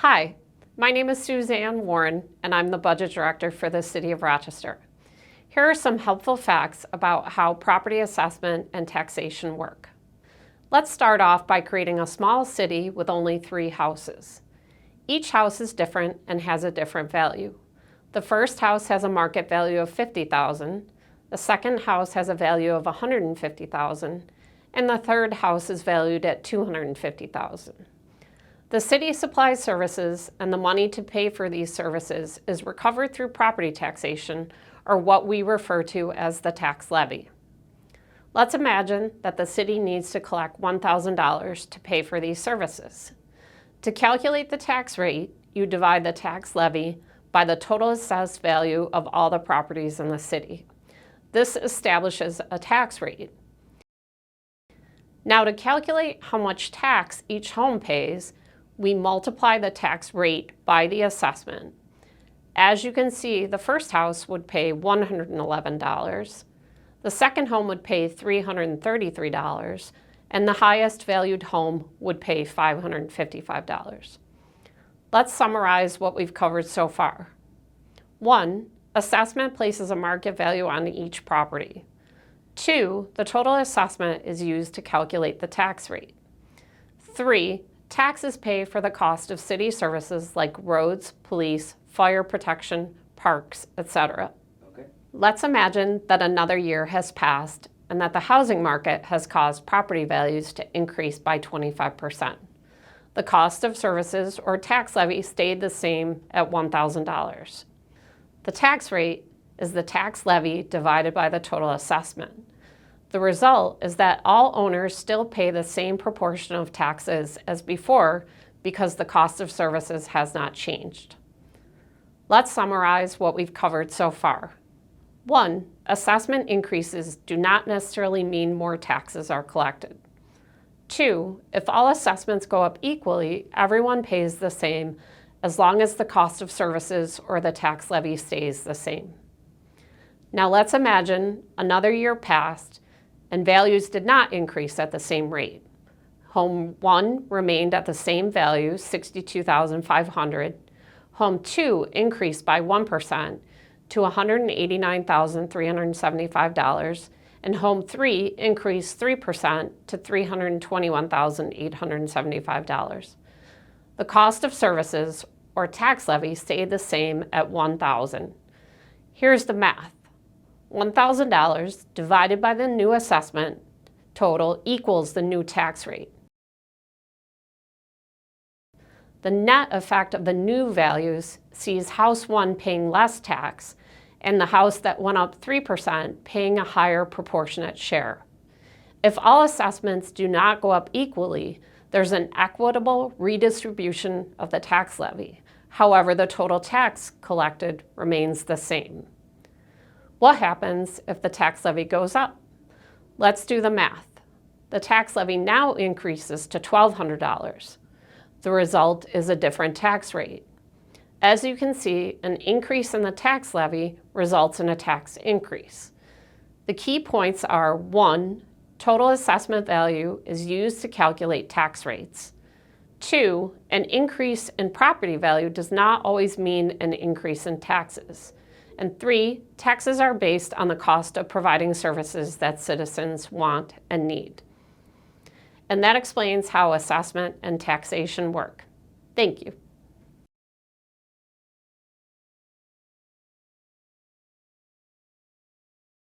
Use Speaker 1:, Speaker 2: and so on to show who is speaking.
Speaker 1: Hi, my name is Suzanne Warren, and I'm the Budget Director for the City of Rochester. Here are some helpful facts about how property assessment and taxation work. Let's start off by creating a small city with only 3 houses. Each house is different and has a different value. The first house has a market value of $50,000, the second house has a value of $150,000, and the third house is valued at $250,000. The city supplies services, and the money to pay for these services is recovered through property taxation, or what we refer to as the tax levy. Let's imagine that the city needs to collect $1,000 to pay for these services. To calculate the tax rate, you divide the tax levy by the total assessed value of all the properties in the city. This establishes a tax rate. Now, to calculate how much tax each home pays, we multiply the tax rate by the assessment. As you can see, the first house would pay $111, the second home would pay $333, and the highest valued home would pay $555. Let's summarize what we've covered so far. 1. Assessment places a market value on each property. 2. The total assessment is used to calculate the tax rate. 3. Taxes pay for the cost of city services like roads, police, fire protection, parks, etc.
Speaker 2: Okay.
Speaker 1: Let's imagine that another year has passed and that the housing market has caused property values to increase by 25%. The cost of services or tax levy stayed the same at $1,000. The tax rate is the tax levy divided by the total assessment. The result is that all owners still pay the same proportion of taxes as before because the cost of services has not changed. Let's summarize what we've covered so far. 1. Assessment increases do not necessarily mean more taxes are collected. 2. If all assessments go up equally, everyone pays the same as long as the cost of services or the tax levy stays the same. Now let's imagine another year passed and values did not increase at the same rate. Home 1 remained at the same value, $62,500. Home 2 increased by 1% to $189,375, and Home 3 increased 3% to $321,875. The cost of services, or tax levy, stayed the same at $1,000. Here's the math. $1,000 divided by the new assessment total equals the new tax rate. The net effect of the new values sees House 1 paying less tax and the house that went up 3% paying a higher proportionate share. If all assessments do not go up equally, there's an equitable redistribution of the tax levy. However, the total tax collected remains the same. What happens if the tax levy goes up? Let's do the math. The tax levy now increases to $1,200. The result is a different tax rate. As you can see, an increase in the tax levy results in a tax increase. The key points are: 1. Total assessment value is used to calculate tax rates. 2. An increase in property value does not always mean an increase in taxes. And 3, taxes are based on the cost of providing services that citizens want and need. And that explains how assessment and taxation work. Thank you.